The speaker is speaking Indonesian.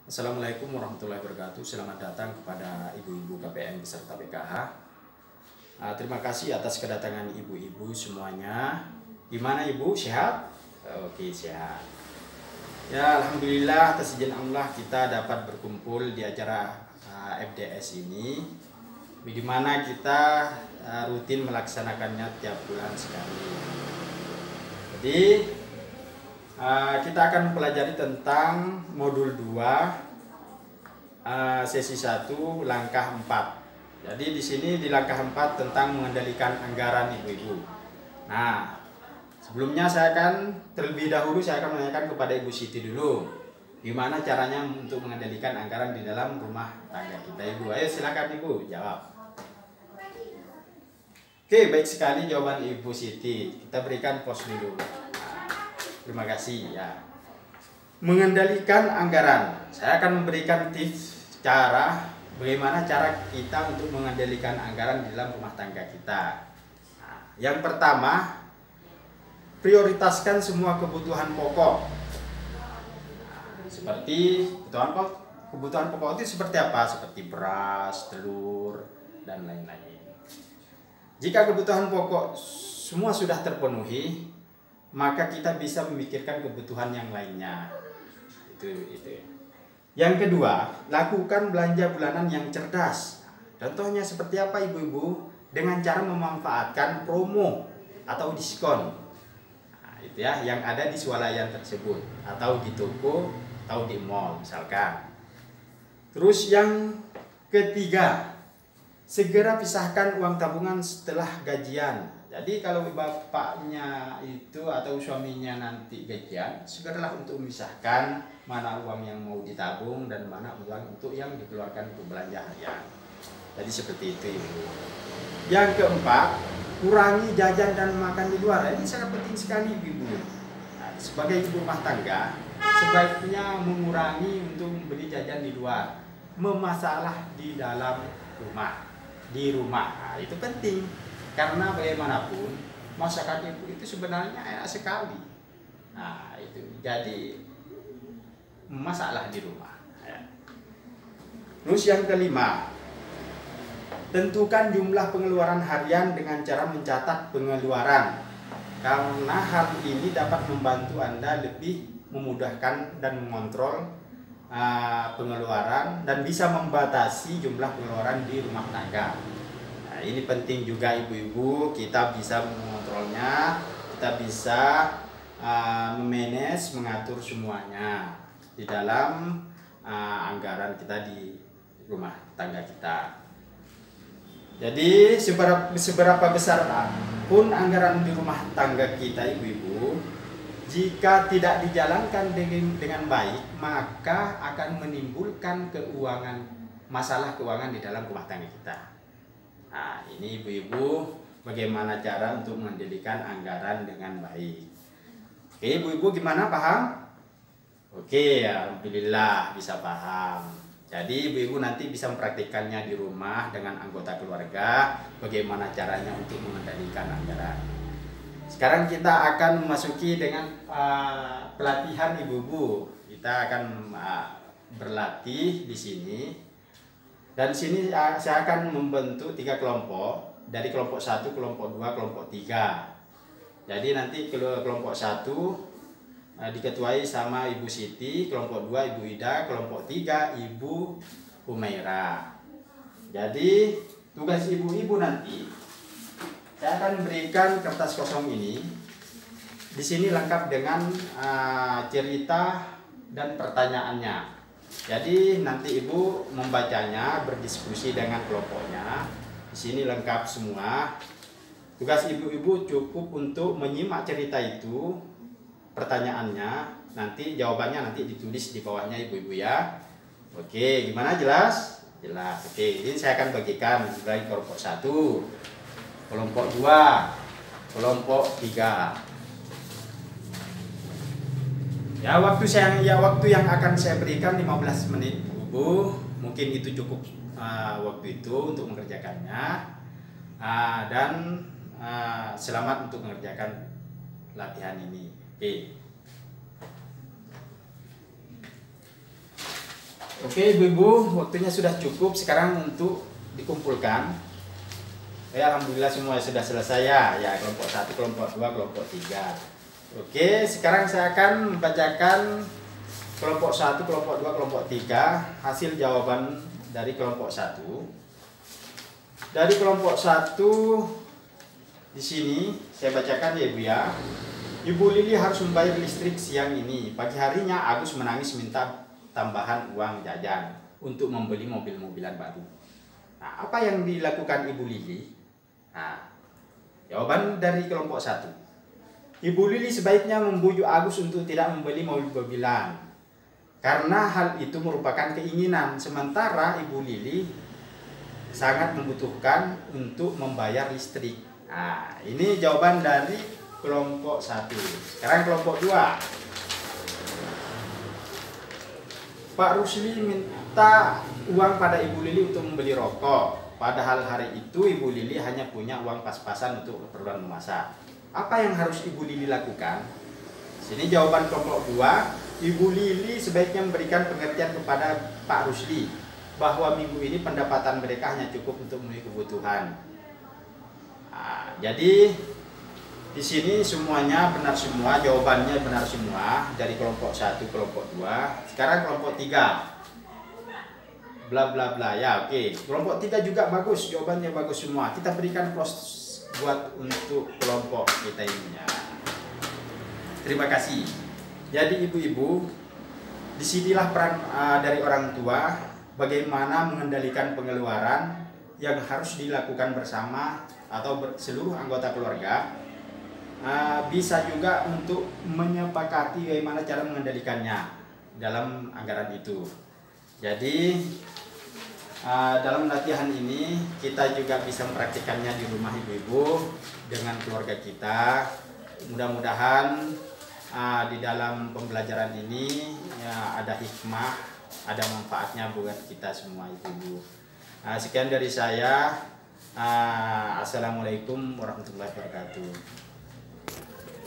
Assalamualaikum warahmatullahi wabarakatuh. Selamat datang kepada ibu-ibu KPM beserta PKH. Terima kasih atas kedatangan ibu-ibu semuanya. Gimana ibu, sehat? Oke, sehat. Ya, alhamdulillah atas izin Allah kita dapat berkumpul di acara FDS ini. Bagaimana kita rutin melaksanakannya tiap bulan sekali. Jadi kita akan mempelajari tentang modul 2 sesi 1 langkah 4. Jadi di sini di langkah 4 tentang mengendalikan anggaran ibu-ibu. Nah, sebelumnya saya akan terlebih dahulu menanyakan kepada Ibu Siti dulu. Gimana caranya untuk mengendalikan anggaran di dalam rumah tangga kita, Ibu? Ayo silakan Ibu jawab. Oke, baik sekali jawaban Ibu Siti. Kita berikan pos dulu. Terima kasih ya. Mengendalikan anggaran. Saya akan memberikan tips bagaimana cara kita untuk mengendalikan anggaran di dalam rumah tangga kita. Nah, yang pertama, prioritaskan semua kebutuhan pokok. Nah, seperti kebutuhan pokok itu seperti apa? Seperti beras, telur, dan lain-lain. Jika kebutuhan pokok semua sudah terpenuhi, maka kita bisa memikirkan kebutuhan yang lainnya. Itu. Yang kedua, lakukan belanja bulanan yang cerdas. Contohnya seperti apa ibu-ibu? Dengan cara memanfaatkan promo atau diskon. Nah, itu ya yang ada di swalayan tersebut atau di toko atau di mall misalkan. Terus yang ketiga, segera pisahkan uang tabungan setelah gajian. Jadi kalau bapaknya itu atau suaminya nanti gajian, segeralah untuk memisahkan mana uang yang mau ditabung dan mana uang untuk yang dikeluarkan untuk belanja harian. Jadi seperti itu Ibu. Yang keempat, kurangi jajan dan makan di luar. Ini sangat penting sekali Ibu. Nah, sebagai ibu rumah tangga, sebaiknya mengurangi untuk membeli jajan di luar, memasalah di dalam rumah. Di rumah, nah, itu penting. Karena bagaimanapun masakan ibu itu sebenarnya enak sekali. Nah itu jadi masalah di rumah. Terus yang kelima, tentukan jumlah pengeluaran harian dengan cara mencatat pengeluaran. Karena hal ini dapat membantu Anda lebih memudahkan dan mengontrol pengeluaran dan bisa membatasi jumlah pengeluaran di rumah tangga. Nah, ini penting juga ibu-ibu, kita bisa mengontrolnya, kita bisa memanage, mengatur semuanya di dalam anggaran kita di rumah tangga kita. Jadi seberapa besar pun anggaran di rumah tangga kita ibu-ibu, jika tidak dijalankan dengan baik, maka akan menimbulkan masalah keuangan di dalam rumah tangga kita. Nah, ini ibu-ibu bagaimana cara untuk mengendalikan anggaran dengan baik. Oke, ibu-ibu gimana, paham? Oke, alhamdulillah bisa paham. Jadi ibu-ibu nanti bisa mempraktikkannya di rumah dengan anggota keluarga bagaimana caranya untuk mengendalikan anggaran. Sekarang kita akan memasuki dengan pelatihan ibu-ibu. Kita akan berlatih di sini. Dan di sini saya akan membentuk 3 kelompok, dari kelompok 1, kelompok 2, kelompok 3. Jadi nanti kelompok 1 diketuai sama Ibu Siti, kelompok 2 Ibu Ida, kelompok 3 Ibu Humaira. Jadi tugas ibu-ibu nanti saya akan berikan kertas kosong ini. Di sini lengkap dengan cerita dan pertanyaannya. Jadi nanti ibu membacanya, berdiskusi dengan kelompoknya. Di sini lengkap semua. Tugas ibu-ibu cukup untuk menyimak cerita itu, pertanyaannya, nanti jawabannya nanti ditulis di bawahnya ibu-ibu ya. Oke, gimana, jelas? Jelas. Oke, ini saya akan bagikan dari kelompok 1, kelompok 2, kelompok 3. Ya waktu yang akan saya berikan 15 menit Bu. Mungkin itu cukup waktu itu untuk mengerjakannya. Dan selamat untuk mengerjakan latihan ini. Oke. Oke ibu-ibu, waktunya sudah cukup sekarang untuk dikumpulkan. Ya, alhamdulillah semua sudah selesai ya, kelompok 1, kelompok 2, kelompok 3. Oke, sekarang saya akan membacakan kelompok 1, kelompok 2, kelompok 3 hasil jawaban dari kelompok 1. Dari kelompok 1 di sini saya bacakan ya Ibu ya. Ibu Lili harus membayar listrik siang ini. Pagi harinya Agus menangis minta tambahan uang jajan untuk membeli mobil-mobilan baru. Nah, apa yang dilakukan Ibu Lili? Nah, jawaban dari kelompok 1. Ibu Lili sebaiknya membujuk Agus untuk tidak membeli mobil-mobilan karena hal itu merupakan keinginan, sementara Ibu Lili sangat membutuhkan untuk membayar listrik. Nah, ini jawaban dari kelompok 1. Sekarang kelompok 2. Pak Rusli minta uang pada Ibu Lili untuk membeli rokok. Padahal hari itu Ibu Lili hanya punya uang pas-pasan untuk keperluan memasak. Apa yang harus Ibu Lili lakukan? Sini jawaban kelompok 2. Ibu Lili sebaiknya memberikan pengertian kepada Pak Rusli bahwa minggu ini pendapatan mereka hanya cukup untuk memenuhi kebutuhan. Nah, jadi di sini semuanya benar semua, jawabannya benar semua dari kelompok 1, kelompok 2. Sekarang kelompok 3. Bla bla bla ya, oke. Kelompok 3 juga bagus, jawabannya bagus semua. Kita berikan plus buat untuk kelompok kita ini ya. Terima kasih. Jadi ibu-ibu, disinilah peran dari orang tua bagaimana mengendalikan pengeluaran yang harus dilakukan bersama atau seluruh anggota keluarga. Bisa juga untuk menyepakati bagaimana cara mengendalikannya dalam anggaran itu. Jadi dalam latihan ini kita juga bisa mempraktikkannya di rumah ibu-ibu dengan keluarga kita. Mudah-mudahan di dalam pembelajaran ini ya, ada hikmah, ada manfaatnya buat kita semua ibu-ibu. Sekian dari saya. Assalamualaikum warahmatullahi wabarakatuh.